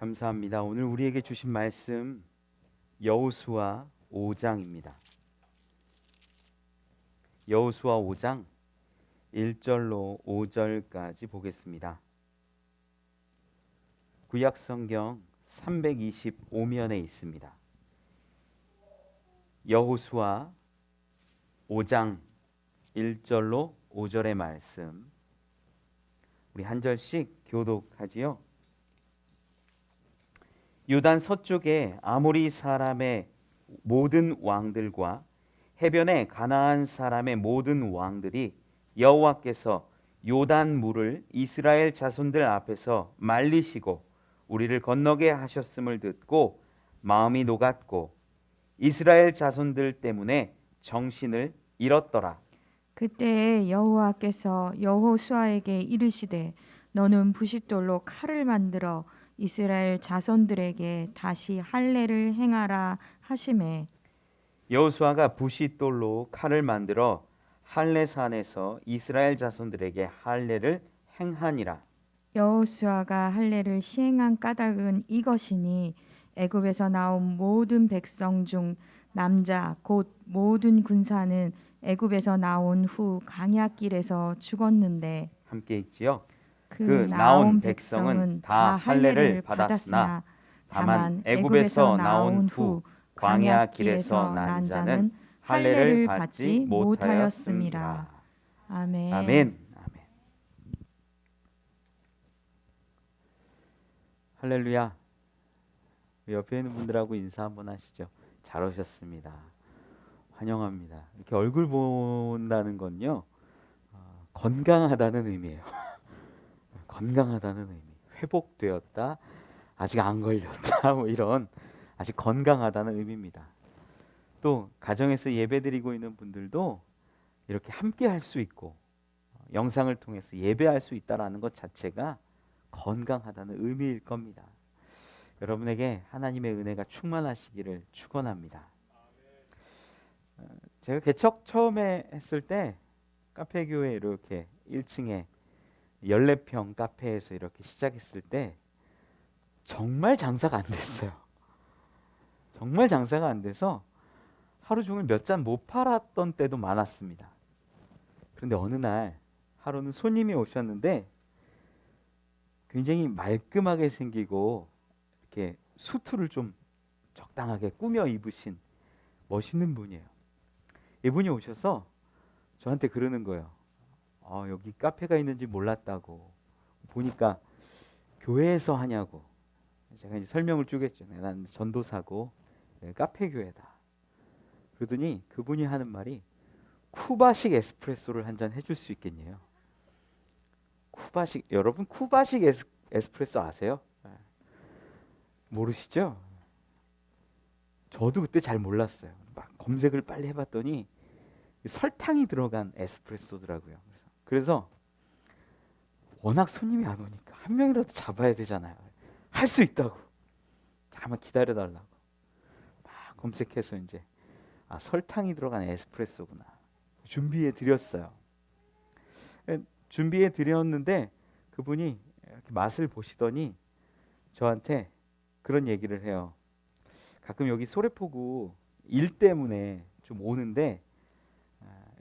감사합니다. 오늘 우리에게 주신 말씀 여호수아 5장입니다. 여호수아 5장 1절로 5절까지 보겠습니다. 구약 성경 325면에 있습니다. 여호수아 5장 1절로 5절의 말씀 우리 한 절씩 교독하지요. 요단 서쪽에 아모리 사람의 모든 왕들과 해변의 가나안 사람의 모든 왕들이 여호와께서 요단 물을 이스라엘 자손들 앞에서 말리시고 우리를 건너게 하셨음을 듣고 마음이 녹았고 이스라엘 자손들 때문에 정신을 잃었더라. 그때에 여호와께서 여호수아에게 이르시되 너는 부싯돌로 칼을 만들어 이스라엘 자손들에게 다시 할례를 행하라 하시매 여호수아가 부싯돌로 칼을 만들어 할례산에서 이스라엘 자손들에게 할례를 행하니라. 여호수아가 할례를 시행한 까닭은 이것이니 애굽에서 나온 모든 백성 중 남자 곧 모든 군사는 애굽에서 나온 후 강야길에서 죽었는데 함께 읽지요. 그 나온 백성은 다 할례를 받았으나 다만 애굽에서 나온 후 광야 길에서 난 자는 할례를 받지 못하였습니다. 아멘. 아멘. 아멘. 할렐루야. 옆에 있는 분들하고 인사 한번 하시죠. 잘 오셨습니다. 환영합니다. 이렇게 얼굴 본다는 건요, 건강하다는 의미예요. 건강하다는 의미. 회복되었다. 아직 안 걸렸다. 뭐 이런 아직 건강하다는 의미입니다. 또 가정에서 예배드리고 있는 분들도 이렇게 함께 할 수 있고 영상을 통해서 예배할 수 있다라는 것 자체가 건강하다는 의미일 겁니다. 여러분에게 하나님의 은혜가 충만하시기를 축원합니다. 제가 개척 처음에 했을 때 카페교회 이렇게 1층에 14평 카페에서 이렇게 시작했을 때 정말 장사가 안 됐어요. 정말 장사가 안 돼서 하루 종일 몇 잔 못 팔았던 때도 많았습니다. 그런데 어느 날 하루는 손님이 오셨는데 굉장히 말끔하게 생기고 이렇게 수트를 좀 적당하게 꾸며 입으신 멋있는 분이에요. 이분이 오셔서 저한테 그러는 거예요. 여기 카페가 있는지 몰랐다고. 보니까 교회에서 하냐고. 제가 이제 설명을 쭉 했죠. 난 전도사고 카페 교회다. 그러더니 그분이 하는 말이 쿠바식 에스프레소를 한 잔 해줄 수 있겠냐요. 쿠바식, 여러분 쿠바식 에스프레소 아세요? 모르시죠? 저도 그때 잘 몰랐어요. 막 검색을 빨리 해봤더니 설탕이 들어간 에스프레소더라고요. 그래서 워낙 손님이 안 오니까 한 명이라도 잡아야 되잖아요. 할 수 있다고. 잠깐만 기다려달라고. 막 검색해서 이제 설탕이 들어간 에스프레소구나. 준비해 드렸어요. 준비해 드렸는데 그분이 이렇게 맛을 보시더니 저한테 그런 얘기를 해요. 가끔 여기 소래포구 일 때문에 좀 오는데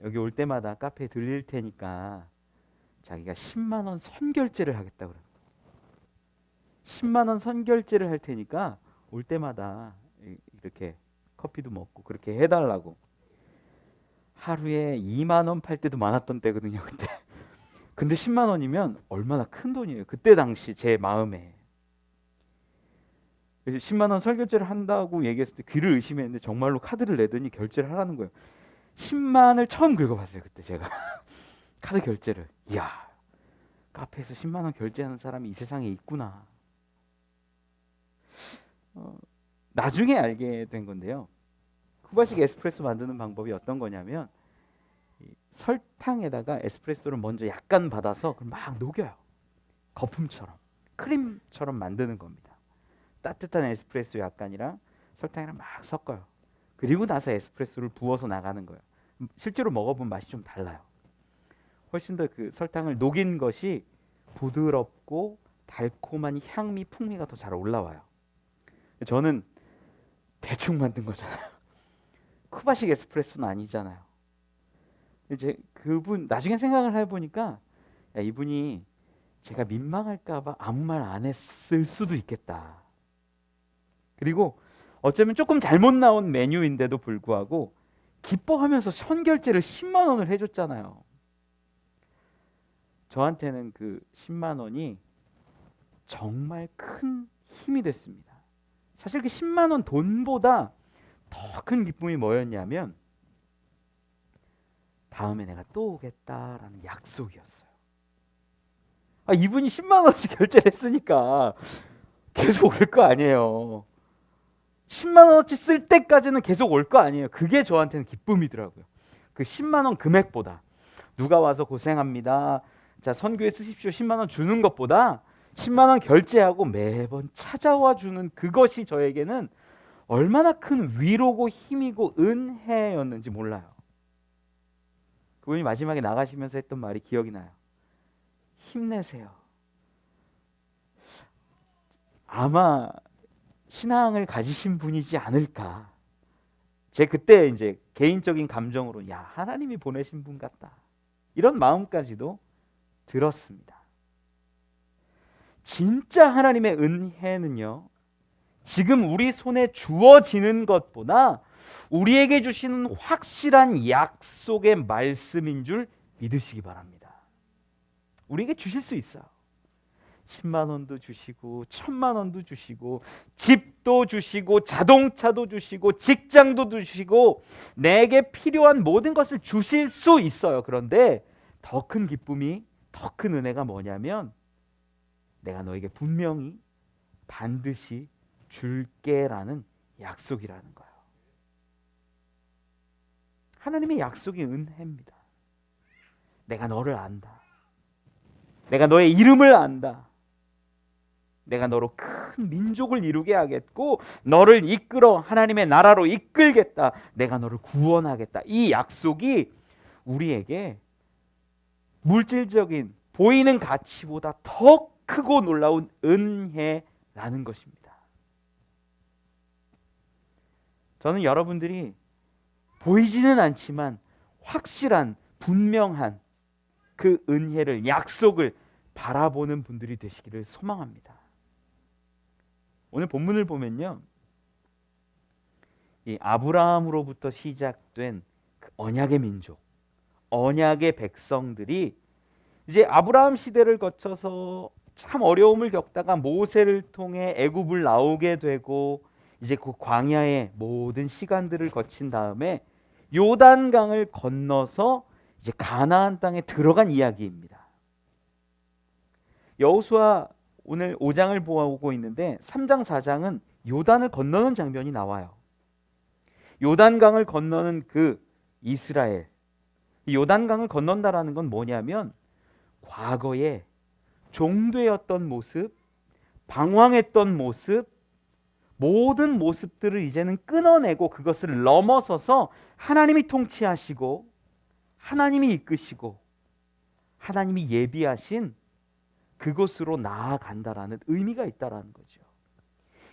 여기 올 때마다 카페에 들릴 테니까 자기가 10만 원 선결제를 하겠다고 그래요. 10만 원 선결제를 할 테니까 올 때마다 이렇게 커피도 먹고 그렇게 해달라고. 하루에 2만 원 팔 때도 많았던 때거든요 그때. 근데 10만 원이면 얼마나 큰 돈이에요 그때 당시 제 마음에. 그래서 10만 원 선결제를 한다고 얘기했을 때 귀를 의심했는데 정말로 카드를 내더니 결제를 하라는 거예요. 10만을 처음 긁어봤어요 그때 제가. 카드 결제를. 이야, 카페에서 10만 원 결제하는 사람이 이 세상에 있구나. 나중에 알게 된 건데요. 쿠바식 에스프레소 만드는 방법이 어떤 거냐면 설탕에다가 에스프레소를 먼저 약간 받아서 그걸 막 녹여요. 거품처럼 크림처럼 만드는 겁니다. 따뜻한 에스프레소 약간이랑 설탕이랑 막 섞어요. 그리고 나서 에스프레소를 부어서 나가는 거예요. 실제로 먹어보면 맛이 좀 달라요. 훨씬 더 그 설탕을 녹인 것이 부드럽고 달콤한 향미, 풍미가 더 잘 올라와요. 저는 대충 만든 거잖아요. 쿠바식 에스프레소는 아니잖아요. 이제 그분 나중에 생각을 해보니까 야, 이분이 제가 민망할까봐 아무 말 안 했을 수도 있겠다. 그리고 어쩌면 조금 잘못 나온 메뉴인데도 불구하고 기뻐하면서 선결제를 10만 원을 해줬잖아요. 저한테는 그 10만 원이 정말 큰 힘이 됐습니다. 사실 그 10만 원 돈보다 더 큰 기쁨이 뭐였냐면 다음에 내가 또 오겠다라는 약속이었어요. 이분이 10만 원씩 결제를 했으니까 계속 올 거 아니에요. 10만 원어치 쓸 때까지는 계속 올 거 아니에요. 그게 저한테는 기쁨이더라고요. 그 10만 원 금액보다 누가 와서 고생합니다. 자, 선교에 쓰십시오. 10만 원 주는 것보다 10만 원 결제하고 매번 찾아와 주는 그것이 저에게는 얼마나 큰 위로고 힘이고 은혜였는지 몰라요. 그분이 마지막에 나가시면서 했던 말이 기억이 나요. 힘내세요. 아마 신앙을 가지신 분이지 않을까. 제 그때 이제 개인적인 감정으로 야, 하나님이 보내신 분 같다. 이런 마음까지도 들었습니다. 진짜 하나님의 은혜는요, 지금 우리 손에 주어지는 것보다 우리에게 주시는 확실한 약속의 말씀인 줄 믿으시기 바랍니다. 우리에게 주실 수 있어요. 10만 원도 주시고 1000만 원도 주시고 집도 주시고 자동차도 주시고 직장도 주시고 내게 필요한 모든 것을 주실 수 있어요. 그런데 더 큰 기쁨이, 더 큰 은혜가 뭐냐면 내가 너에게 분명히 반드시 줄게라는 약속이라는 거예요. 하나님의 약속이 은혜입니다. 내가 너를 안다. 내가 너의 이름을 안다. 내가 너로 큰 민족을 이루게 하겠고 너를 이끌어 하나님의 나라로 이끌겠다. 내가 너를 구원하겠다. 이 약속이 우리에게 물질적인 보이는 가치보다 더 크고 놀라운 은혜라는 것입니다. 저는 여러분들이 보이지는 않지만 확실한 분명한 그 은혜를, 약속을 바라보는 분들이 되시기를 소망합니다. 오늘 본문을 보면요, 이 아브라함으로부터 시작된 그 언약의 민족, 언약의 백성들이 이제 아브라함 시대를 거쳐서 참 어려움을 겪다가 모세를 통해 애굽을 나오게 되고 이제 그 광야의 모든 시간들을 거친 다음에 요단강을 건너서 이제 가나안 땅에 들어간 이야기입니다. 여호수아 오늘 5장을 보고 있는데 3장 4장은 요단을 건너는 장면이 나와요. 요단강을 건너는 그 이스라엘, 요단강을 건넌다라는 건 뭐냐면 과거에 종되었던 모습, 방황했던 모습, 모든 모습들을 이제는 끊어내고 그것을 넘어서서 하나님이 통치하시고 하나님이 이끄시고 하나님이 예비하신 그곳으로 나아간다라는 의미가 있다라는 거죠.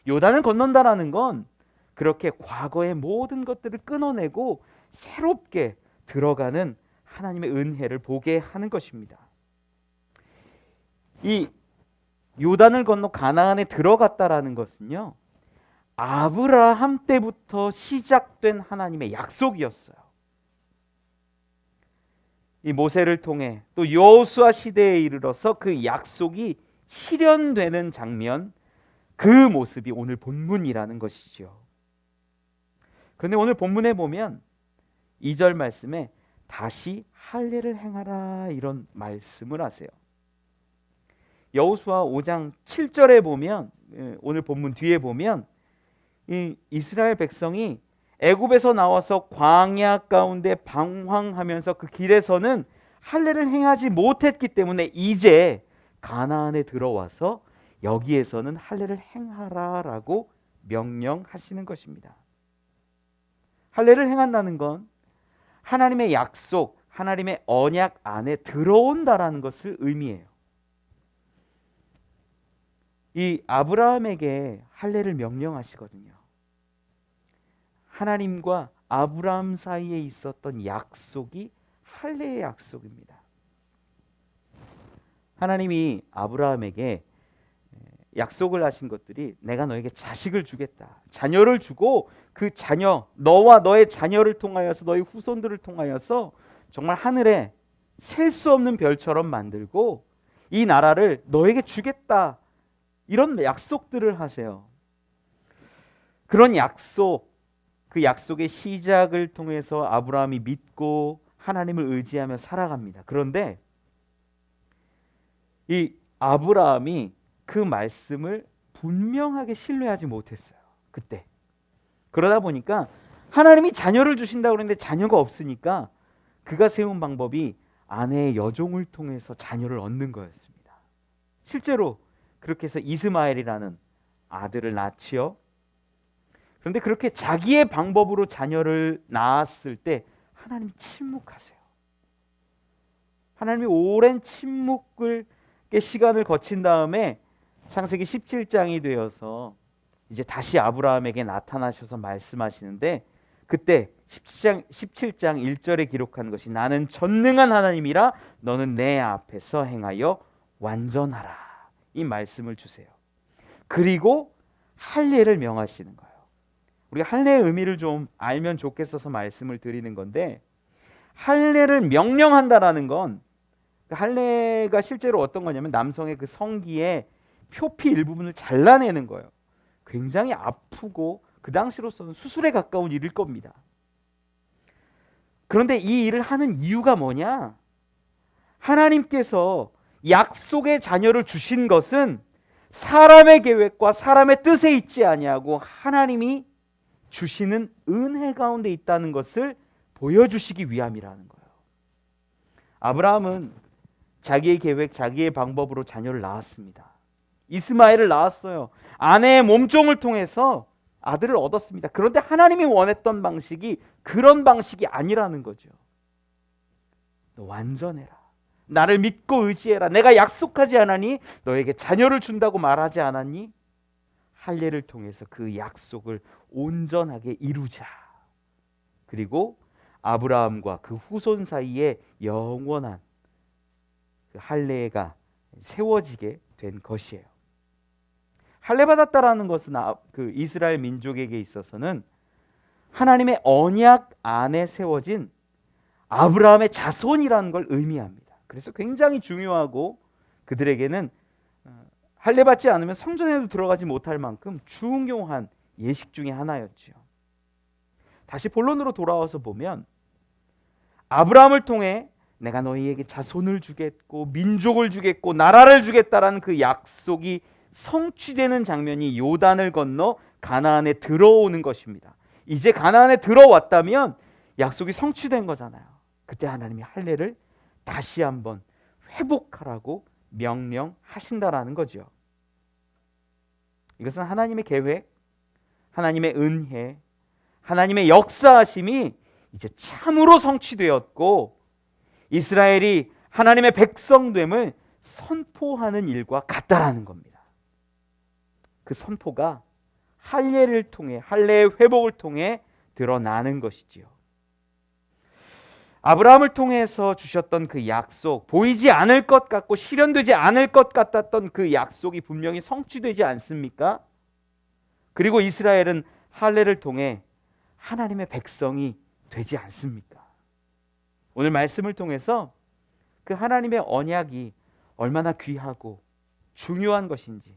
요단을 건넌다라는 건 그렇게 과거의 모든 것들을 끊어내고 새롭게 들어가는 하나님의 은혜를 보게 하는 것입니다. 이 요단을 건너 가나안에 들어갔다라는 것은요, 아브라함 때부터 시작된 하나님의 약속이었어요. 이 모세를 통해 또 여호수아 시대에 이르러서 그 약속이 실현되는 장면, 그 모습이 오늘 본문이라는 것이죠. 그런데 오늘 본문에 보면 2절 말씀에 다시 할례를 행하라 이런 말씀을 하세요. 여호수아 5장 7절에 보면, 오늘 본문 뒤에 보면 이 이스라엘 백성이 애굽에서 나와서 광야 가운데 방황하면서 그 길에서는 할례를 행하지 못했기 때문에 이제 가나안에 들어와서 여기에서는 할례를 행하라라고 명령하시는 것입니다. 할례를 행한다는 건 하나님의 약속, 하나님의 언약 안에 들어온다라는 것을 의미해요. 이 아브라함에게 할례를 명령하시거든요. 하나님과 아브라함 사이에 있었던 약속이 할례의 약속입니다. 하나님이 아브라함에게 약속을 하신 것들이 내가 너에게 자식을 주겠다, 자녀를 주고 그 자녀, 너와 너의 자녀를 통하여서 너의 후손들을 통하여서 정말 하늘에 셀 수 없는 별처럼 만들고 이 나라를 너에게 주겠다, 이런 약속들을 하세요. 그런 약속, 그 약속의 시작을 통해서 아브라함이 믿고 하나님을 의지하며 살아갑니다. 그런데 이 아브라함이 그 말씀을 분명하게 신뢰하지 못했어요. 그때. 그러다 보니까 하나님이 자녀를 주신다고 그랬는데 자녀가 없으니까 그가 세운 방법이 아내의 여종을 통해서 자녀를 얻는 거였습니다. 실제로 그렇게 해서 이스마엘이라는 아들을 낳지요. 그런데 그렇게 자기의 방법으로 자녀를 낳았을 때 하나님이 침묵하세요. 하나님이 오랜 침묵을 시간을 거친 다음에 창세기 17장이 되어서 이제 다시 아브라함에게 나타나셔서 말씀하시는데, 그때 17장 1절에 기록한 것이 나는 전능한 하나님이라 너는 내 앞에서 행하여 완전하라, 이 말씀을 주세요. 그리고 할례를 명하시는 거예요. 우리가 할례의 의미를 좀 알면 좋겠어서 말씀을 드리는 건데, 할례를 명령한다라는 건, 할례가 실제로 어떤 거냐면 남성의 그 성기의 표피 일부분을 잘라내는 거예요. 굉장히 아프고 그 당시로서는 수술에 가까운 일일 겁니다. 그런데 이 일을 하는 이유가 뭐냐? 하나님께서 약속의 자녀를 주신 것은 사람의 계획과 사람의 뜻에 있지 아니하고 하나님이 주시는 은혜 가운데 있다는 것을 보여주시기 위함이라는 거예요. 아브라함은 자기의 계획, 자기의 방법으로 자녀를 낳았습니다. 이스마엘을 낳았어요. 아내의 몸종을 통해서 아들을 얻었습니다. 그런데 하나님이 원했던 방식이 그런 방식이 아니라는 거죠. 너 완전해라, 나를 믿고 의지해라, 내가 약속하지 않았니? 너에게 자녀를 준다고 말하지 않았니? 할례를 통해서 그 약속을 온전하게 이루자. 그리고 아브라함과 그 후손 사이에 영원한 그 할례가 세워지게 된 것이에요. 할례 받았다라는 것은 그 이스라엘 민족에게 있어서는 하나님의 언약 안에 세워진 아브라함의 자손이라는 걸 의미합니다. 그래서 굉장히 중요하고 그들에게는 할례 받지 않으면 성전에도 들어가지 못할 만큼 중요한 예식 중에 하나였죠. 다시 본론으로 돌아와서 보면 아브라함을 통해 내가 너희에게 자손을 주겠고 민족을 주겠고 나라를 주겠다라는 그 약속이 성취되는 장면이 요단을 건너 가나안에 들어오는 것입니다. 이제 가나안에 들어왔다면 약속이 성취된 거잖아요. 그때 하나님이 할례를 다시 한번 회복하라고 명령하신다라는 거죠. 이것은 하나님의 계획, 하나님의 은혜, 하나님의 역사하심이 이제 참으로 성취되었고 이스라엘이 하나님의 백성됨을 선포하는 일과 같다라는 겁니다. 그 선포가 할례를 통해, 할례의 회복을 통해 드러나는 것이지요. 아브라함을 통해서 주셨던 그 약속, 보이지 않을 것 같고 실현되지 않을 것 같았던 그 약속이 분명히 성취되지 않습니까? 그리고 이스라엘은 할례를 통해 하나님의 백성이 되지 않습니까? 오늘 말씀을 통해서 그 하나님의 언약이 얼마나 귀하고 중요한 것인지,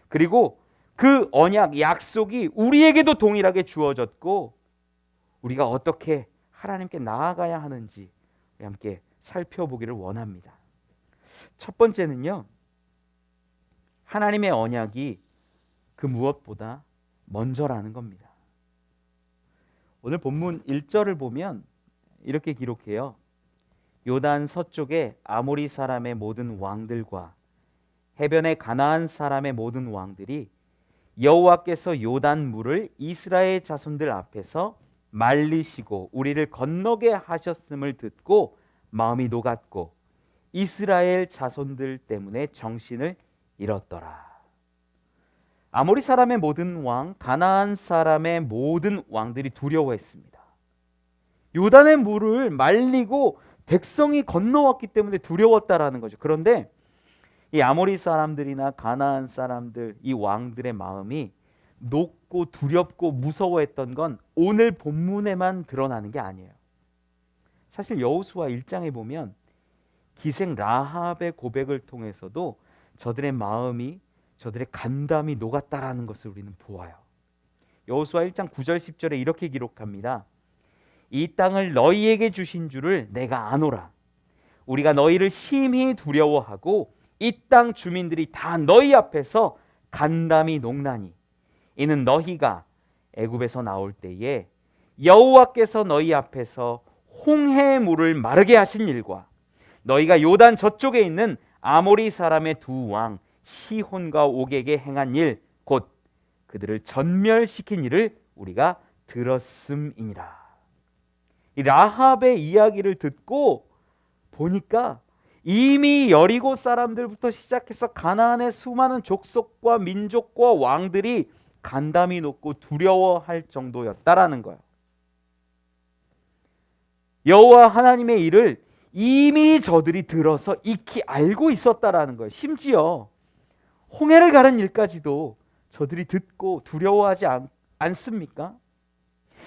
그리고 그 언약, 약속이 우리에게도 동일하게 주어졌고 우리가 어떻게 하나님께 나아가야 하는지 함께 살펴보기를 원합니다. 첫 번째는요, 하나님의 언약이 그 무엇보다 먼저라는 겁니다. 오늘 본문 1절을 보면 이렇게 기록해요. 요단 서쪽에 아모리 사람의 모든 왕들과 해변의 가나안 사람의 모든 왕들이 여호와께서 요단 물을 이스라엘 자손들 앞에서 말리시고 우리를 건너게 하셨음을 듣고 마음이 녹았고 이스라엘 자손들 때문에 정신을 잃었더라. 아모리 사람의 모든 왕, 가나안 사람의 모든 왕들이 두려워했습니다. 요단의 물을 말리고 백성이 건너왔기 때문에 두려웠다라는 거죠. 그런데 이 아모리 사람들이나 가나안 사람들, 이 왕들의 마음이 높고 두렵고 무서워했던 건 오늘 본문에만 드러나는 게 아니에요. 사실 여호수아 1장에 보면 기생 라합의 고백을 통해서도 저들의 마음이, 저들의 간담이 녹았다라는 것을 우리는 보아요. 여호수아 1장 9절 10절에 이렇게 기록합니다. 이 땅을 너희에게 주신 줄을 내가 아노라. 우리가 너희를 심히 두려워하고 이 땅 주민들이 다 너희 앞에서 간담이 녹나니 이는 너희가 애굽에서 나올 때에 여호와께서 너희 앞에서 홍해의 물을 마르게 하신 일과 너희가 요단 저쪽에 있는 아모리 사람의 두 왕 시혼과 옥에게 행한 일 곧 그들을 전멸시킨 일을 우리가 들었음이니라. 이 라합의 이야기를 듣고 보니까 이미 여리고 사람들부터 시작해서 가나안의 수많은 족속과 민족과 왕들이 간담이 높고 두려워할 정도였다라는 거예요. 여호와 하나님의 일을 이미 저들이 들어서 익히 알고 있었다라는 거예요. 심지어 홍해를 가른 일까지도 저들이 듣고 두려워하지 않습니까?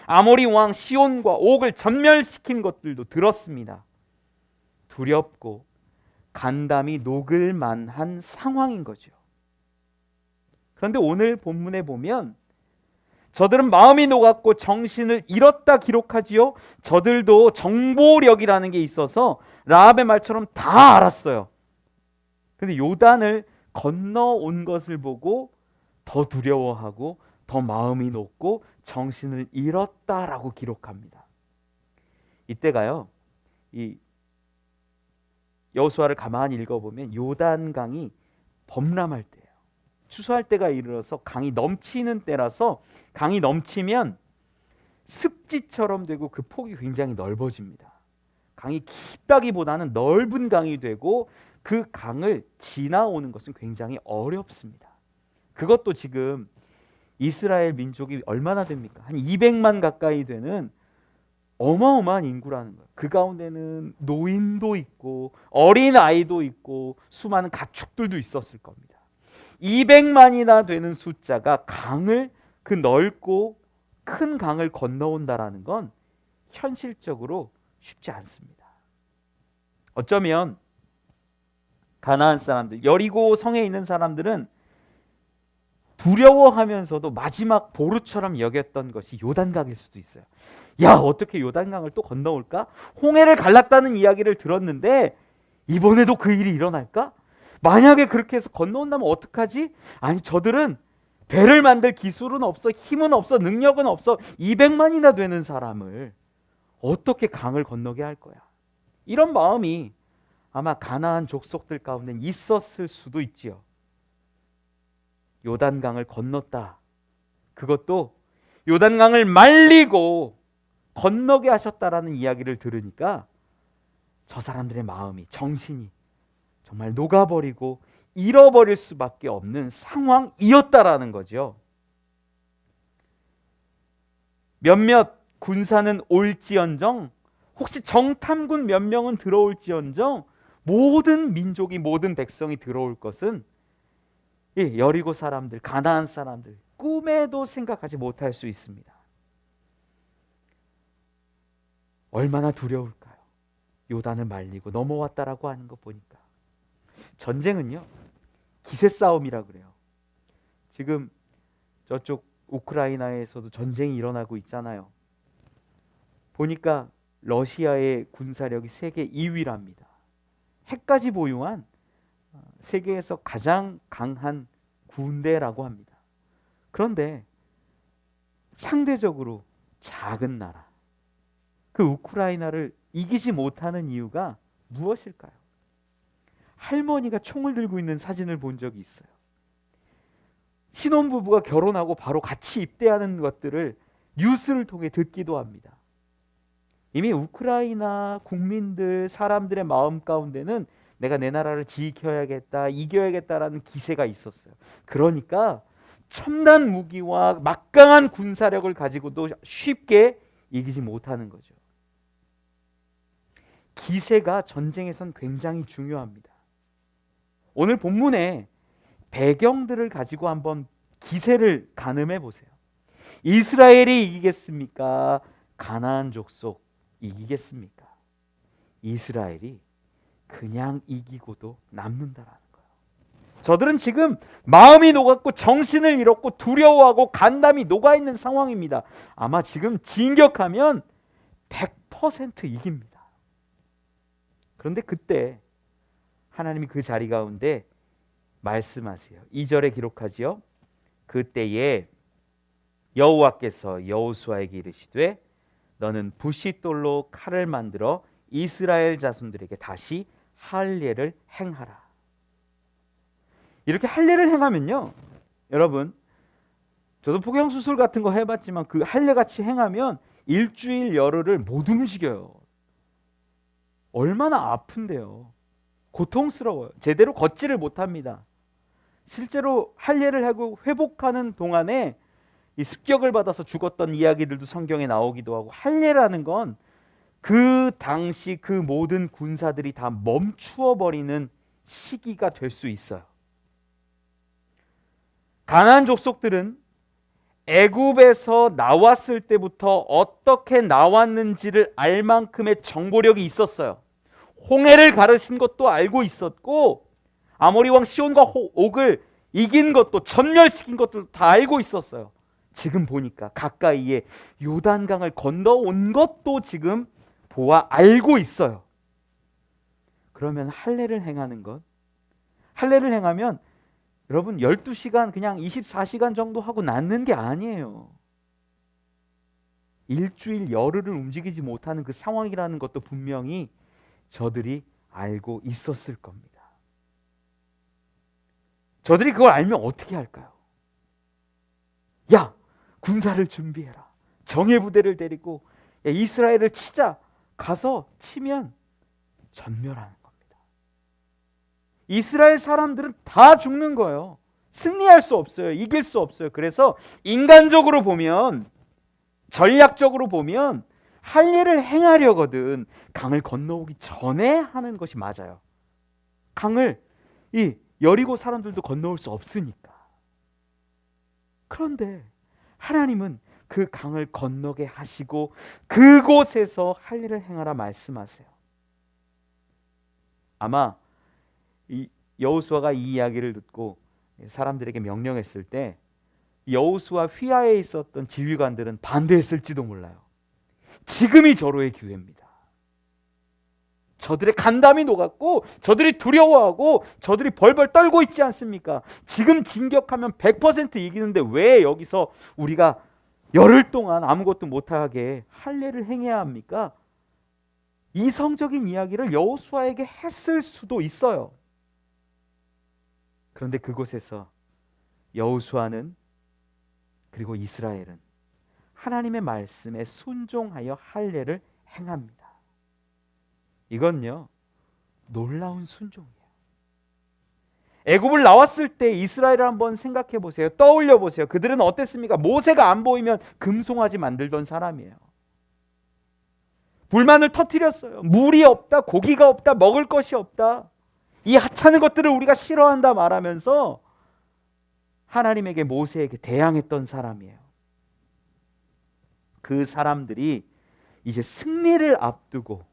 아모리 왕 시온과 옥을 전멸시킨 것들도 들었습니다. 두렵고 간담이 녹을 만한 상황인 거죠. 그런데 오늘 본문에 보면 저들은 마음이 녹았고 정신을 잃었다 기록하지요. 저들도 정보력이라는 게 있어서 라합의 말처럼 다 알았어요. 근데 요단을 건너온 것을 보고 더 두려워하고 더 마음이 녹고 정신을 잃었다라고 기록합니다. 이때가요, 이 여호수아를 가만히 읽어보면 요단강이 범람할 때예요. 추수할 때가 이르러서 강이 넘치는 때라서 강이 넘치면 습지처럼 되고 그 폭이 굉장히 넓어집니다. 강이 깊다기보다는 넓은 강이 되고 그 강을 지나오는 것은 굉장히 어렵습니다. 그것도 지금 이스라엘 민족이 얼마나 됩니까? 한 200만 가까이 되는 어마어마한 인구라는 거예요. 그 가운데는 노인도 있고 어린 아이도 있고 수많은 가축들도 있었을 겁니다. 200만이나 되는 숫자가 강을, 그 넓고 큰 강을 건너온다라는 건 현실적으로 쉽지 않습니다. 어쩌면 가나안 사람들, 여리고 성에 있는 사람들은 두려워하면서도 마지막 보루처럼 여겼던 것이 요단강일 수도 있어요. 야, 어떻게 요단강을 또 건너올까? 홍해를 갈랐다는 이야기를 들었는데 이번에도 그 일이 일어날까? 만약에 그렇게 해서 건너온다면 어떡하지? 아니, 저들은 배를 만들 기술은 없어, 힘은 없어, 능력은 없어. 200만이나 되는 사람을 어떻게 강을 건너게 할 거야? 이런 마음이 아마 가나안 족속들 가운데 있었을 수도 있지요. 요단강을 건넜다. 그것도 요단강을 말리고 건너게 하셨다라는 이야기를 들으니까 저 사람들의 마음이, 정신이 정말 녹아버리고 잃어버릴 수밖에 없는 상황이었다라는 거죠. 몇몇 군사는 올지언정, 혹시 정탐군 몇 명은 들어올지언정 모든 민족이, 모든 백성이 들어올 것은 이 여리고 사람들, 가나안 사람들 꿈에도 생각하지 못할 수 있습니다. 얼마나 두려울까요? 요단을 말리고 넘어왔다라고 하는 거 보니까. 전쟁은요, 기세 싸움이라 그래요. 지금 저쪽 우크라이나에서도 전쟁이 일어나고 있잖아요. 보니까 러시아의 군사력이 세계 2위랍니다. 핵까지 보유한 세계에서 가장 강한 군대라고 합니다. 그런데 상대적으로 작은 나라, 그 우크라이나를 이기지 못하는 이유가 무엇일까요? 할머니가 총을 들고 있는 사진을 본 적이 있어요. 신혼부부가 결혼하고 바로 같이 입대하는 것들을 뉴스를 통해 듣기도 합니다. 이미 우크라이나 국민들, 사람들의 마음 가운데는 내가 내 나라를 지켜야겠다, 이겨야겠다라는 기세가 있었어요. 그러니까 첨단 무기와 막강한 군사력을 가지고도 쉽게 이기지 못하는 거죠. 기세가 전쟁에선 굉장히 중요합니다. 오늘 본문에 배경들을 가지고 한번 기세를 가늠해 보세요. 이스라엘이 이기겠습니까? 가나안 족속 이기겠습니까? 이스라엘이 그냥 이기고도 남는다라는 거예요. 저들은 지금 마음이 녹았고 정신을 잃었고 두려워하고 간담이 녹아있는 상황입니다. 아마 지금 진격하면 100% 이깁니다. 그런데 그때 하나님이 그 자리 가운데 말씀하세요. 2절에 기록하지요. 그때에 여호와께서 여호수아에게 이르시되 너는 부싯돌로 칼을 만들어 이스라엘 자손들에게 다시 할례를 행하라. 이렇게 할례를 행하면요, 여러분, 저도 포경수술 같은 거 해봤지만 그 할례같이 행하면 일주일 열흘을 못 움직여요. 얼마나 아픈데요. 고통스러워요. 제대로 걷지를 못합니다. 실제로 할례를 하고 회복하는 동안에 이 습격을 받아서 죽었던 이야기들도 성경에 나오기도 하고, 할례라는 건 그 당시 그 모든 군사들이 다 멈추어 버리는 시기가 될 수 있어요. 가나안 족속들은 애굽에서 나왔을 때부터 어떻게 나왔는지를 알 만큼의 정보력이 있었어요. 홍해를 가르신 것도 알고 있었고, 아모리 왕 시온과 옥을 이긴 것도, 전멸시킨 것도 다 알고 있었어요. 지금 보니까 가까이에 요단강을 건너온 것도 지금 보아 알고 있어요. 그러면 할례를 행하는 것, 할례를 행하면 여러분 12시간 그냥 24시간 정도 하고 낫는 게 아니에요. 일주일 열흘을 움직이지 못하는 그 상황이라는 것도 분명히 저들이 알고 있었을 겁니다. 저들이 그걸 알면 어떻게 할까요? 야, 군사를 준비해라. 정예 부대를 데리고 야, 이스라엘을 치자. 가서 치면 전멸하는 겁니다. 이스라엘 사람들은 다 죽는 거예요. 승리할 수 없어요. 이길 수 없어요. 그래서 인간적으로 보면, 전략적으로 보면 할례를 행하려거든 강을 건너오기 전에 하는 것이 맞아요. 강을 이 여리고 사람들도 건너올 수 없으니까. 그런데 하나님은 그 강을 건너게 하시고 그곳에서 할례를 행하라 말씀하세요. 아마 이 여호수아가 이 이야기를 듣고 사람들에게 명령했을 때 여호수아 휘하에 있었던 지휘관들은 반대했을지도 몰라요. 지금이 절호의 기회입니다. 저들의 간담이 녹았고 저들이 두려워하고 저들이 벌벌 떨고 있지 않습니까? 지금 진격하면 100% 이기는데 왜 여기서 우리가 열흘 동안 아무것도 못하게 할례를 행해야 합니까? 이성적인 이야기를 여호수아에게 했을 수도 있어요. 그런데 그곳에서 여호수아는, 그리고 이스라엘은 하나님의 말씀에 순종하여 할례를 행합니다. 이건요, 놀라운 순종이에요. 애굽을 나왔을 때 이스라엘을 한번 생각해 보세요. 떠올려 보세요. 그들은 어땠습니까? 모세가 안 보이면 금송아지 만들던 사람이에요. 불만을 터뜨렸어요. 물이 없다, 고기가 없다, 먹을 것이 없다. 이 하찮은 것들을 우리가 싫어한다 말하면서 하나님에게, 모세에게 대항했던 사람이에요. 그 사람들이 이제 승리를 앞두고,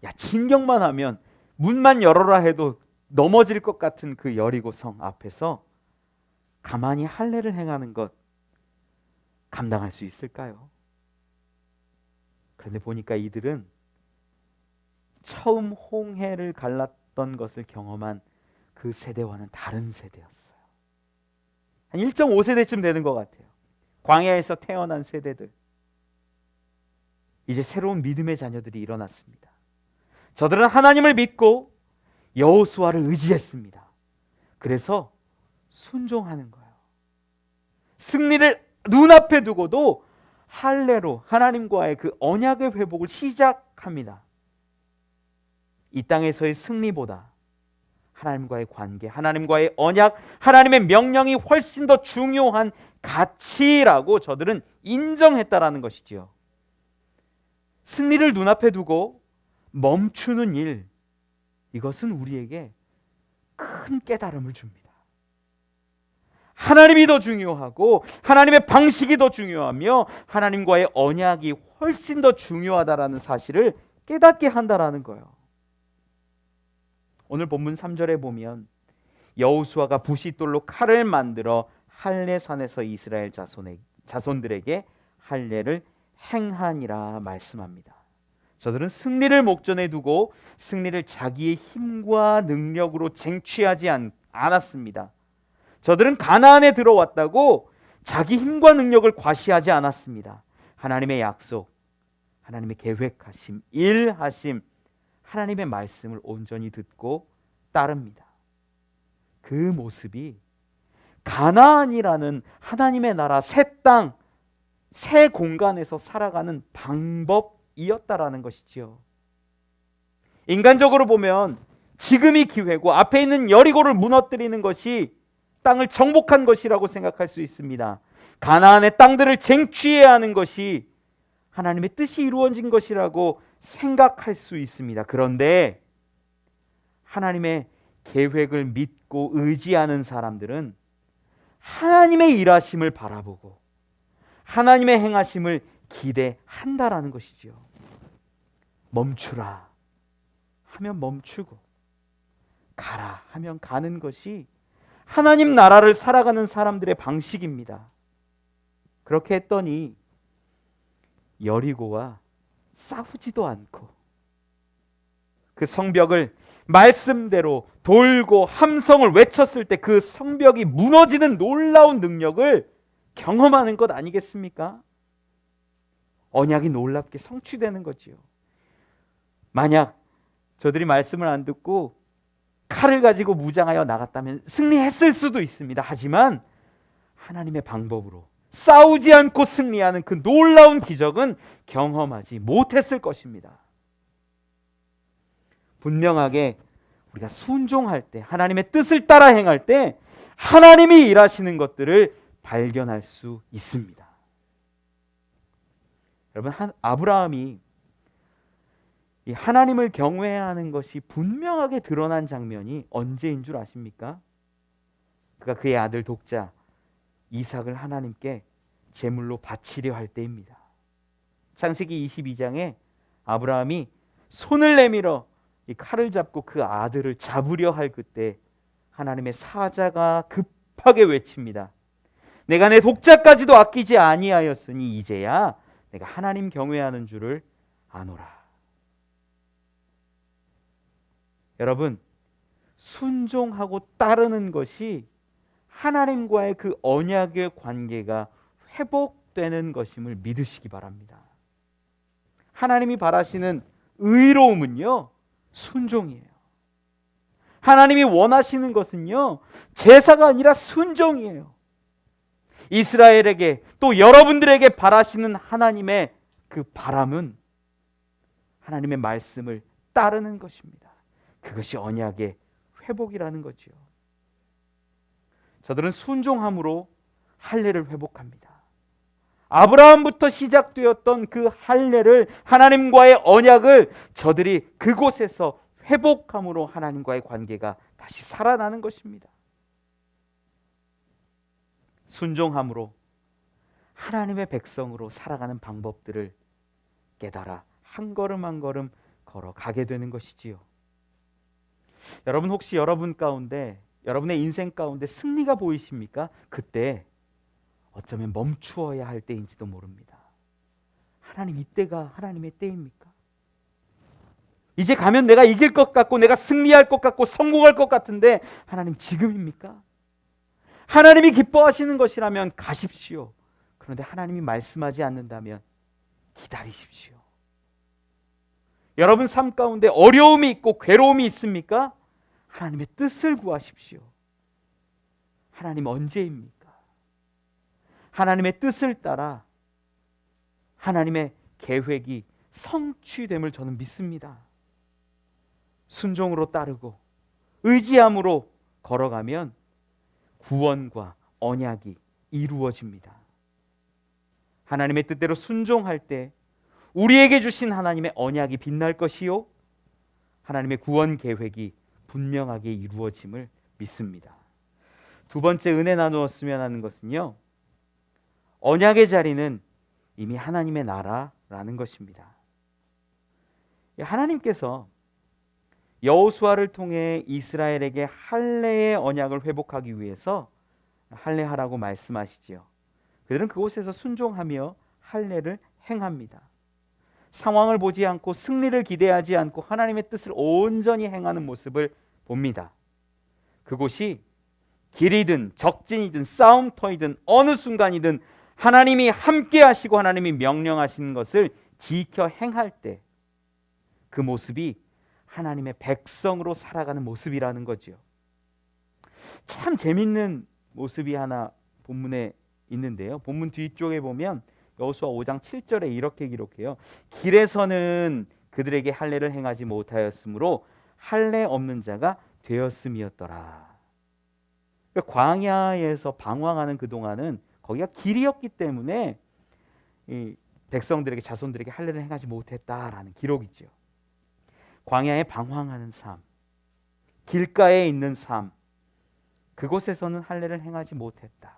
야, 진격만 하면 문만 열어라 해도 넘어질 것 같은 그 여리고 성 앞에서 가만히 할례를 행하는 것 감당할 수 있을까요? 그런데 보니까 이들은 처음 홍해를 갈랐던 것을 경험한 그 세대와는 다른 세대였어요. 한 1.5세대쯤 되는 것 같아요. 광야에서 태어난 세대들. 이제 새로운 믿음의 자녀들이 일어났습니다. 저들은 하나님을 믿고 여호수아를 의지했습니다. 그래서 순종하는 거예요. 승리를 눈앞에 두고도 할례로 하나님과의 그 언약의 회복을 시작합니다. 이 땅에서의 승리보다 하나님과의 관계, 하나님과의 언약, 하나님의 명령이 훨씬 더 중요한 가치라고 저들은 인정했다라는 것이지요. 승리를 눈앞에 두고 멈추는 일, 이것은 우리에게 큰 깨달음을 줍니다. 하나님이 더 중요하고 하나님의 방식이 더 중요하며 하나님과의 언약이 훨씬 더 중요하다라는 사실을 깨닫게 한다라는 거예요. 오늘 본문 3절에 보면 여호수아가 부싯돌로 칼을 만들어 할례산에서 이스라엘 자손들에게 할례를 행하니라 말씀합니다. 저들은 승리를 목전에 두고 승리를 자기의 힘과 능력으로 쟁취하지 않았습니다. 저들은 가나안에 들어왔다고 자기 힘과 능력을 과시하지 않았습니다. 하나님의 약속, 하나님의 계획하심, 일하심, 하나님의 말씀을 온전히 듣고 따릅니다. 그 모습이 가나안이라는 하나님의 나라, 새 땅, 새 공간에서 살아가는 방법이었다라는 것이지요. 인간적으로 보면 지금이 기회고 앞에 있는 여리고를 무너뜨리는 것이 땅을 정복한 것이라고 생각할 수 있습니다. 가나안의 땅들을 쟁취해야 하는 것이 하나님의 뜻이 이루어진 것이라고 생각할 수 있습니다. 그런데 하나님의 계획을 믿고 의지하는 사람들은 하나님의 일하심을 바라보고 하나님의 행하심을 기대한다라는 것이지요. 멈추라 하면 멈추고 가라 하면 가는 것이 하나님 나라를 살아가는 사람들의 방식입니다. 그렇게 했더니 여리고와 싸우지도 않고 그 성벽을 말씀대로 돌고 함성을 외쳤을 때 그 성벽이 무너지는 놀라운 능력을 경험하는 것 아니겠습니까? 언약이 놀랍게 성취되는 거지요. 만약 저들이 말씀을 안 듣고 칼을 가지고 무장하여 나갔다면 승리했을 수도 있습니다. 하지만 하나님의 방법으로 싸우지 않고 승리하는 그 놀라운 기적은 경험하지 못했을 것입니다. 분명하게 우리가 순종할 때, 하나님의 뜻을 따라 행할 때 하나님이 일하시는 것들을 발견할 수 있습니다. 여러분, 아브라함이 이 하나님을 경외해야 하는 것이 분명하게 드러난 장면이 언제인 줄 아십니까? 그가 그의 아들 독자 이삭을 하나님께 제물로 바치려 할 때입니다. 창세기 22장에 아브라함이 손을 내밀어 이 칼을 잡고 그 아들을 잡으려 할 그때 하나님의 사자가 급하게 외칩니다. 내가 내 독자까지도 아끼지 아니하였으니 이제야 내가 하나님 경외하는 줄을 아노라. 여러분, 순종하고 따르는 것이 하나님과의 그 언약의 관계가 회복되는 것임을 믿으시기 바랍니다. 하나님이 바라시는 의로움은요, 순종이에요. 하나님이 원하시는 것은요, 제사가 아니라 순종이에요. 이스라엘에게 또 여러분들에게 바라시는 하나님의 그 바람은 하나님의 말씀을 따르는 것입니다. 그것이 언약의 회복이라는 거죠. 저들은 순종함으로 할례를 회복합니다. 아브라함부터 시작되었던 그 할례를, 하나님과의 언약을 저들이 그곳에서 회복함으로 하나님과의 관계가 다시 살아나는 것입니다. 순종함으로 하나님의 백성으로 살아가는 방법들을 깨달아 한 걸음 한 걸음 걸어가게 되는 것이지요. 여러분, 혹시 여러분 가운데, 여러분의 인생 가운데 승리가 보이십니까? 그때 어쩌면 멈추어야 할 때인지도 모릅니다. 하나님, 이때가 하나님의 때입니까? 이제 가면 내가 이길 것 같고 내가 승리할 것 같고 성공할 것 같은데 하나님, 지금입니까? 하나님이 기뻐하시는 것이라면 가십시오. 그런데 하나님이 말씀하지 않는다면 기다리십시오. 여러분 삶 가운데 어려움이 있고 괴로움이 있습니까? 하나님의 뜻을 구하십시오. 하나님, 언제입니까? 하나님의 뜻을 따라 하나님의 계획이 성취됨을 저는 믿습니다. 순종으로 따르고 의지함으로 걸어가면 구원과 언약이 이루어집니다. 하나님의 뜻대로 순종할 때 우리에게 주신 하나님의 언약이 빛날 것이요, 하나님의 구원 계획이 분명하게 이루어짐을 믿습니다. 두 번째 은혜 나누었으면 하는 것은요, 언약의 자리는 이미 하나님의 나라라는 것입니다. 하나님께서 여호수아를 통해 이스라엘에게 할례의 언약을 회복하기 위해서 할례하라고 말씀하시지요. 그들은 그곳에서 순종하며 할례를 행합니다. 상황을 보지 않고 승리를 기대하지 않고 하나님의 뜻을 온전히 행하는 모습을 봅니다. 그곳이 길이든 적진이든 싸움터이든 어느 순간이든 하나님이 함께 하시고 하나님이 명령하신 것을 지켜 행할 때 그 모습이 하나님의 백성으로 살아가는 모습이라는 거죠. 참 재밌는 모습이 하나 본문에 있는데요. 본문 뒤쪽에 보면 여호수아 5장 7절에 이렇게 기록해요. 길에서는 그들에게 할례를 행하지 못하였으므로 할례 없는 자가 되었음이었더라. 그러니까 광야에서 방황하는 그동안은 거기가 길이었기 때문에 이 백성들에게, 자손들에게 할례를 행하지 못했다라는 기록이죠. 광야에 방황하는 삶, 길가에 있는 삶, 그곳에서는 할례를 행하지 못했다.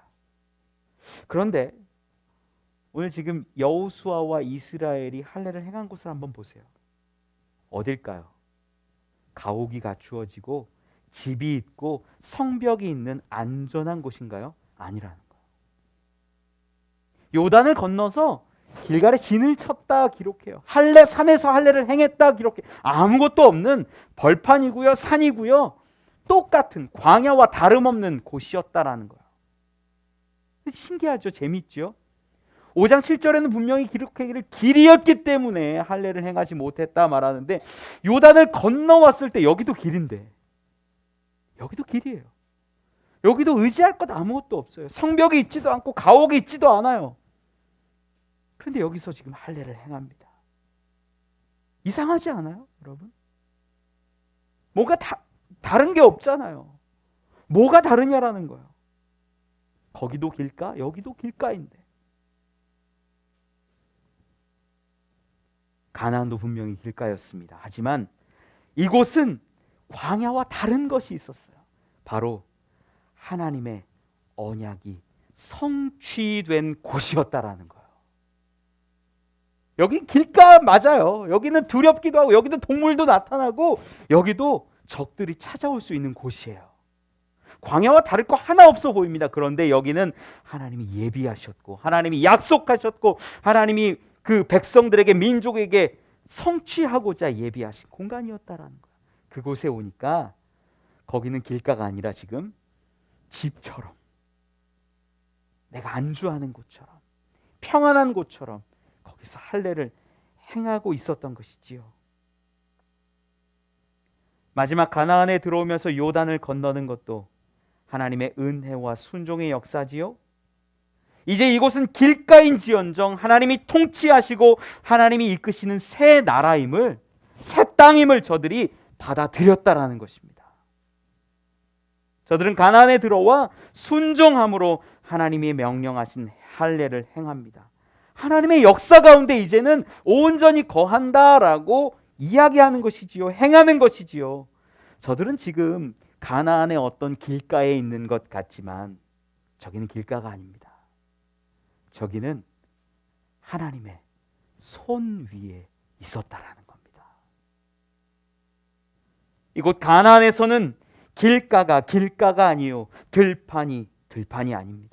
그런데 오늘 지금 여호수아와 이스라엘이 할례를 행한 곳을 한번 보세요. 어딜까요? 가옥이 갖추어지고 집이 있고 성벽이 있는 안전한 곳인가요? 아니라는 거예요. 요단을 건너서 길갈에 진을 쳤다 기록해요. 할례, 산에서 할례를 행했다 기록해. 아무것도 없는 벌판이고요, 산이고요, 똑같은 광야와 다름없는 곳이었다라는 거예요. 신기하죠? 재밌죠? 5장 7절에는 분명히 기록하기를 길이었기 때문에 할례를 행하지 못했다 말하는데, 요단을 건너왔을 때 여기도 길인데, 여기도 길이에요. 여기도 의지할 것 아무것도 없어요. 성벽이 있지도 않고 가옥이 있지도 않아요. 그런데 여기서 지금 할례를 행합니다. 이상하지 않아요, 여러분? 뭐가 다른 게 없잖아요. 뭐가 다르냐라는 거예요. 거기도 길가, 여기도 길가인데. 가나안도 분명히 길가였습니다. 하지만 이곳은 광야와 다른 것이 있었어요. 바로 하나님의 언약이 성취된 곳이었다라는 거예요. 여기 길가 맞아요. 여기는 두렵기도 하고, 여기도 동물도 나타나고, 여기도 적들이 찾아올 수 있는 곳이에요. 광야와 다를 거 하나 없어 보입니다. 그런데 여기는 하나님이 예비하셨고, 하나님이 약속하셨고, 하나님이 그 백성들에게, 민족에게 성취하고자 예비하신 공간이었다라는 거예요. 그곳에 오니까 거기는 길가가 아니라 지금 집처럼, 내가 안주하는 곳처럼, 평안한 곳처럼 거기서 할례를 행하고 있었던 것이지요. 마지막 가나안에 들어오면서 요단을 건너는 것도 하나님의 은혜와 순종의 역사지요. 이제 이곳은 길가인지언정 하나님이 통치하시고 하나님이 이끄시는 새 나라임을, 새 땅임을 저들이 받아들였다라는 것입니다. 저들은 가나안에 들어와 순종함으로 하나님이 명령하신 할례를 행합니다. 하나님의 역사 가운데 이제는 온전히 거한다라고 이야기하는 것이지요. 행하는 것이지요. 저들은 지금 가나안의 어떤 길가에 있는 것 같지만 저기는 길가가 아닙니다. 저기는 하나님의 손 위에 있었다라는 겁니다. 이곳 가나안에서는 길가가 아니요, 들판이 아닙니다.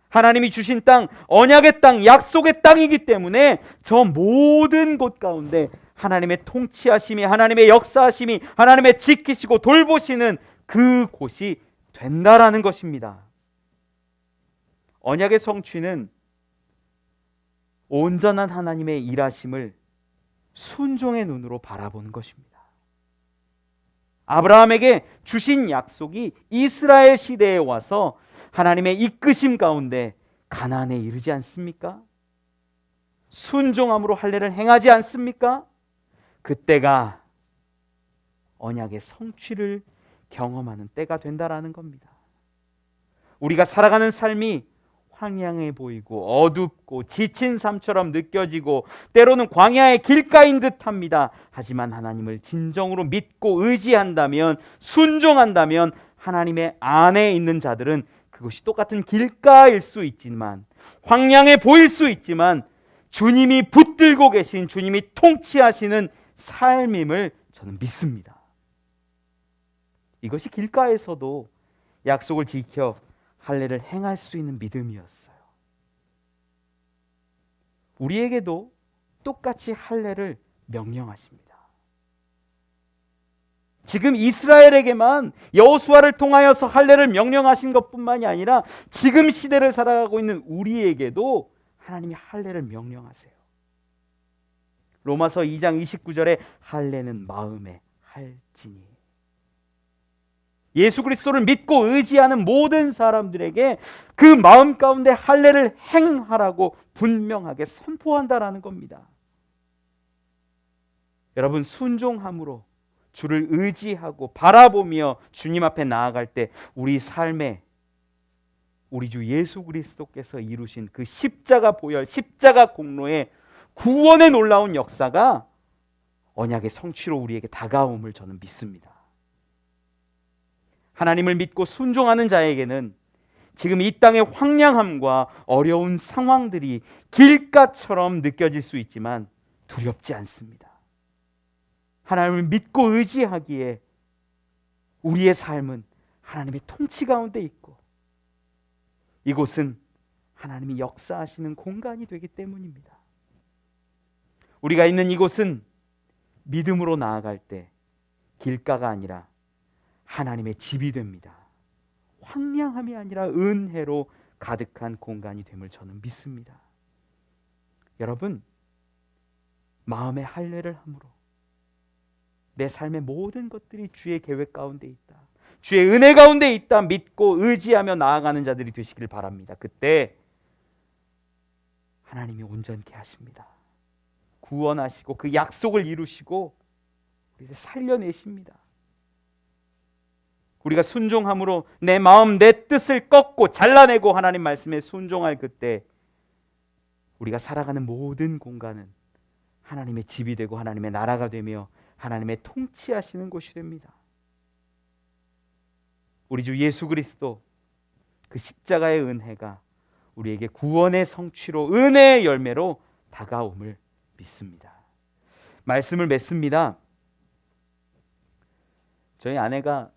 하나님이 주신 땅, 언약의 땅, 약속의 땅이기 때문에 저 모든 곳 가운데 하나님의 통치하심이, 하나님의 역사하심이, 하나님의 지키시고 돌보시는 그 곳이 된다라는 것입니다. 언약의 성취는 온전한 하나님의 일하심을 순종의 눈으로 바라보는 것입니다. 아브라함에게 주신 약속이 이스라엘 시대에 와서 하나님의 이끄심 가운데 가나안에 이르지 않습니까? 순종함으로 할례를 행하지 않습니까? 그때가 언약의 성취를 경험하는 때가 된다라는 겁니다. 우리가 살아가는 삶이 황량해 보이고 어둡고 지친 삶처럼 느껴지고 때로는 광야의 길가인 듯합니다. 하지만 하나님을 진정으로 믿고 의지한다면, 순종한다면 하나님의 안에 있는 자들은 그것이 똑같은 길가일 수 있지만, 황량해 보일 수 있지만 주님이 붙들고 계신, 주님이 통치하시는 삶임을 저는 믿습니다. 이것이 길가에서도 약속을 지켜 할례를 행할 수 있는 믿음이었어요. 우리에게도 똑같이 할례를 명령하십니다. 지금 이스라엘에게만 여호수아를 통하여서 할례를 명령하신 것뿐만이 아니라 지금 시대를 살아가고 있는 우리에게도 하나님이 할례를 명령하세요. 로마서 2장 29절에 할례는 마음의 할지니, 예수 그리스도를 믿고 의지하는 모든 사람들에게 그 마음 가운데 할례를 행하라고 분명하게 선포한다라는 겁니다. 여러분, 순종함으로 주를 의지하고 바라보며 주님 앞에 나아갈 때 우리 삶에 우리 주 예수 그리스도께서 이루신 그 십자가 보혈, 십자가 공로의 구원의 놀라운 역사가 언약의 성취로 우리에게 다가옴을 저는 믿습니다. 하나님을 믿고 순종하는 자에게는 지금 이 땅의 황량함과 어려운 상황들이 길가처럼 느껴질 수 있지만 두렵지 않습니다. 하나님을 믿고 의지하기에 우리의 삶은 하나님의 통치 가운데 있고 이곳은 하나님이 역사하시는 공간이 되기 때문입니다. 우리가 있는 이곳은 믿음으로 나아갈 때 길가가 아니라 하나님의 집이 됩니다. 황량함이 아니라 은혜로 가득한 공간이 됨을 저는 믿습니다. 여러분, 마음의 할례를 함으로 내 삶의 모든 것들이 주의 계획 가운데 있다, 주의 은혜 가운데 있다 믿고 의지하며 나아가는 자들이 되시길 바랍니다. 그때 하나님이 온전케 하십니다. 구원하시고 그 약속을 이루시고 우리를 살려내십니다. 우리가 순종함으로 내 마음 내 뜻을 꺾고 잘라내고 하나님 말씀에 순종할 그때 우리가 살아가는 모든 공간은 하나님의 집이 되고 하나님의 나라가 되며 하나님의 통치하시는 곳이 됩니다. 우리 주 예수 그리스도 그 십자가의 은혜가 우리에게 구원의 성취로 은혜의 열매로 다가옴을 믿습니다. 말씀을 맺습니다. 저희 아내가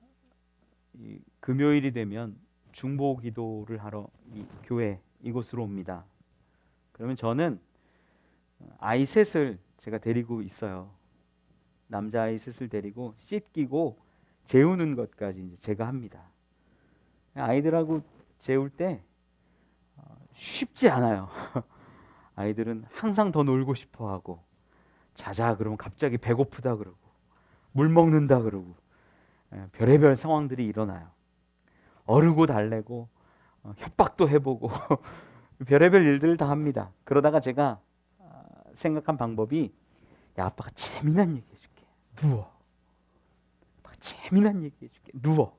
금요일이 되면 중보 기도를 하러 이 교회 이곳으로 옵니다. 그러면 저는 아이 셋을 제가 데리고 있어요. 남자아이 셋을 데리고 씻기고 재우는 것까지 이제 제가 합니다. 아이들하고 재울 때 쉽지 않아요. 아이들은 항상 더 놀고 싶어 하고, 자자 그러면 갑자기 배고프다 그러고, 물 먹는다 그러고, 별의별 상황들이 일어나요. 어르고 달래고 협박도 해보고 별의별 일들을 다 합니다. 그러다가 제가 생각한 방법이, 야, 아빠가 재미난 얘기 해줄게, 누워. 아빠가 재미난 얘기 해줄게, 누워.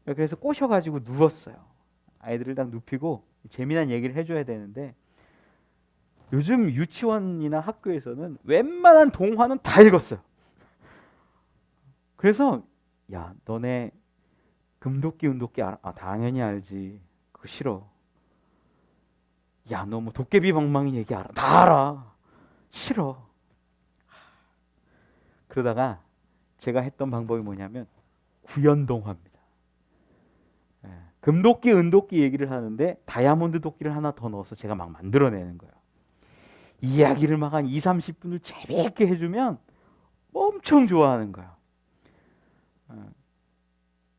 그래서 꼬셔가지고 누웠어요. 아이들을 딱 눕히고 재미난 얘기를 해줘야 되는데, 요즘 유치원이나 학교에서는 웬만한 동화는 다 읽었어요. 그래서 야, 너네 금도끼 은도끼 알아? 아, 당연히 알지. 그거 싫어. 야, 너 뭐 도깨비 방망이 얘기 알아? 다 알아. 싫어. 그러다가 제가 했던 방법이 뭐냐면 구연 동화입니다. 금도끼 은도끼 얘기를 하는데 다이아몬드 도끼를 하나 더 넣어서 제가 막 만들어내는 거예요. 이야기를 막 한 20-30분을 재미있게 해주면 엄청 좋아하는 거예요.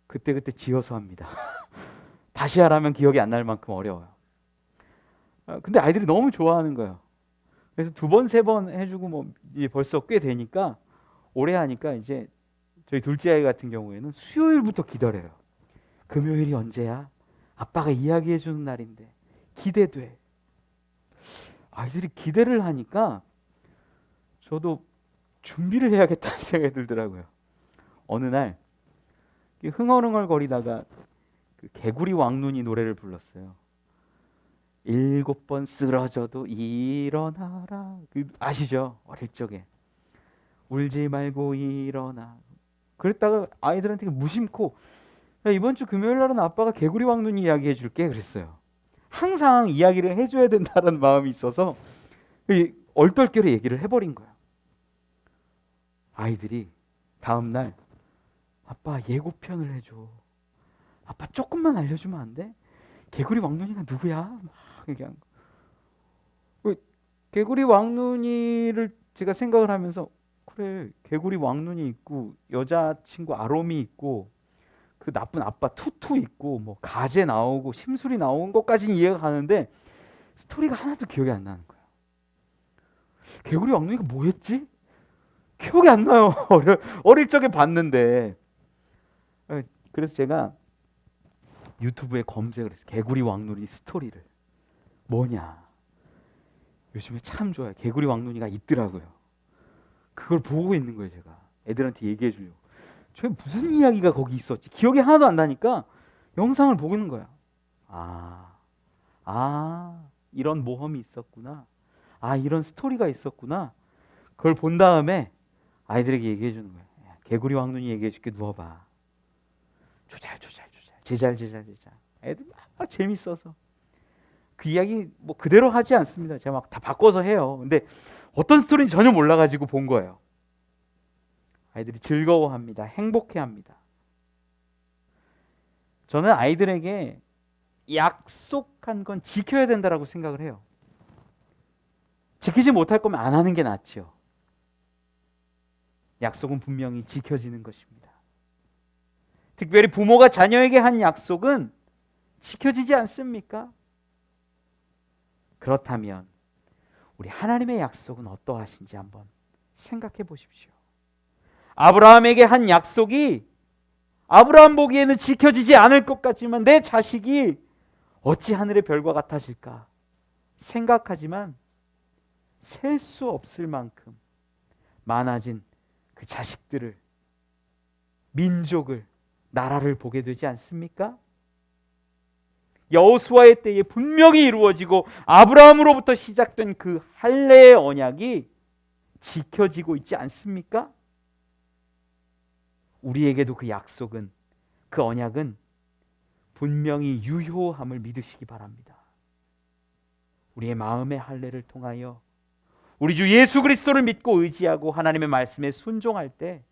그때 지어서 합니다. 다시 하라면 기억이 안 날 만큼 어려워요. 근데 아이들이 너무 좋아하는 거예요. 그래서 2번, 3번 해주고 뭐 이제 벌써 꽤 되니까, 오래 하니까 이제 저희 둘째 아이 같은 경우에는 수요일부터 기다려요. 금요일이 언제야? 아빠가 이야기해 주는 날인데 기대돼. 아이들이 기대를 하니까 저도 준비를 해야겠다는 생각이 들더라고요. 어느 날 흥얼흥얼 거리다가 그 개구리 왕눈이 노래를 불렀어요. 7번 쓰러져도 일어나라. 아시죠? 어릴 적에 울지 말고 일어나. 그랬다가 아이들한테 무심코 야, 이번 주 금요일 날은 아빠가 개구리 왕눈 이야기 해줄게 그랬어요. 항상 이야기를 해줘야 된다는 마음이 있어서 얼떨결에 얘기를 해버린 거예요. 아이들이 다음 날 아빠 예고편을 해줘. 아빠 조금만 알려주면 안 돼? 개구리 왕눈이가 누구야? 막 얘기한 거. 개구리 왕눈이를 제가 생각을 하면서 그래 개구리 왕눈이 있고 여자친구 아롬이 있고 그 나쁜 아빠 투투 있고 뭐 가재 나오고 심술이 나온 것까지는 이해가 가는데 스토리가 하나도 기억이 안 나는 거예요. 개구리 왕눈이가 뭐였지? 기억이 안 나요. 어릴 적에 봤는데. 그래서 제가 유튜브에 검색을 했어요. 개구리 왕눈이 스토리를. 뭐냐. 요즘에 참 좋아요. 개구리 왕눈이가 있더라고요. 그걸 보고 있는 거예요. 제가 애들한테 얘기해 주려고. 저 무슨 이야기가 거기 있었지? 기억이 하나도 안 나니까 영상을 보고 있는 거야. 이런 모험이 있었구나. 이런 스토리가 있었구나. 그걸 본 다음에 아이들에게 얘기해 주는 거야. 개구리 왕눈이 얘기해 줄게. 누워봐. 조잘. 제잘. 애들 막 재밌어서. 그 이야기 뭐 그대로 하지 않습니다. 제가 막 다 바꿔서 해요. 근데 어떤 스토리인지 전혀 몰라가지고 본 거예요. 아이들이 즐거워합니다. 행복해합니다. 저는 아이들에게 약속한 건 지켜야 된다라고 생각을 해요. 지키지 못할 거면 안 하는 게 낫죠. 약속은 분명히 지켜지는 것입니다. 특별히 부모가 자녀에게 한 약속은 지켜지지 않습니까? 그렇다면 우리 하나님의 약속은 어떠하신지 한번 생각해 보십시오. 아브라함에게 한 약속이 아브라함 보기에는 지켜지지 않을 것 같지만 내 자식이 어찌 하늘의 별과 같아질까 생각하지만 셀 수 없을 만큼 많아진 그 자식들을, 민족을, 나라를 보게 되지 않습니까? 여호수아의 때에 분명히 이루어지고 아브라함으로부터 시작된 그 할례의 언약이 지켜지고 있지 않습니까? 우리에게도 그 약속은, 그 언약은 분명히 유효함을 믿으시기 바랍니다. 우리의 마음의 할례를 통하여 우리 주 예수 그리스도를 믿고 의지하고 하나님의 말씀에 순종할 때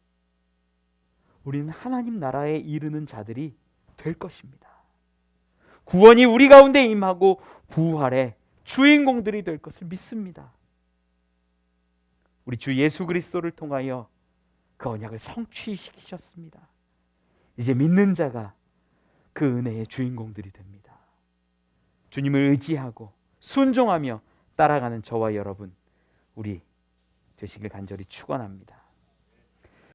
우리는 하나님 나라에 이르는 자들이 될 것입니다. 구원이 우리 가운데 임하고 부활의 주인공들이 될 것을 믿습니다. 우리 주 예수 그리스도를 통하여 그 언약을 성취시키셨습니다. 이제 믿는 자가 그 은혜의 주인공들이 됩니다. 주님을 의지하고 순종하며 따라가는 저와 여러분, 우리 되시길 간절히 축원합니다.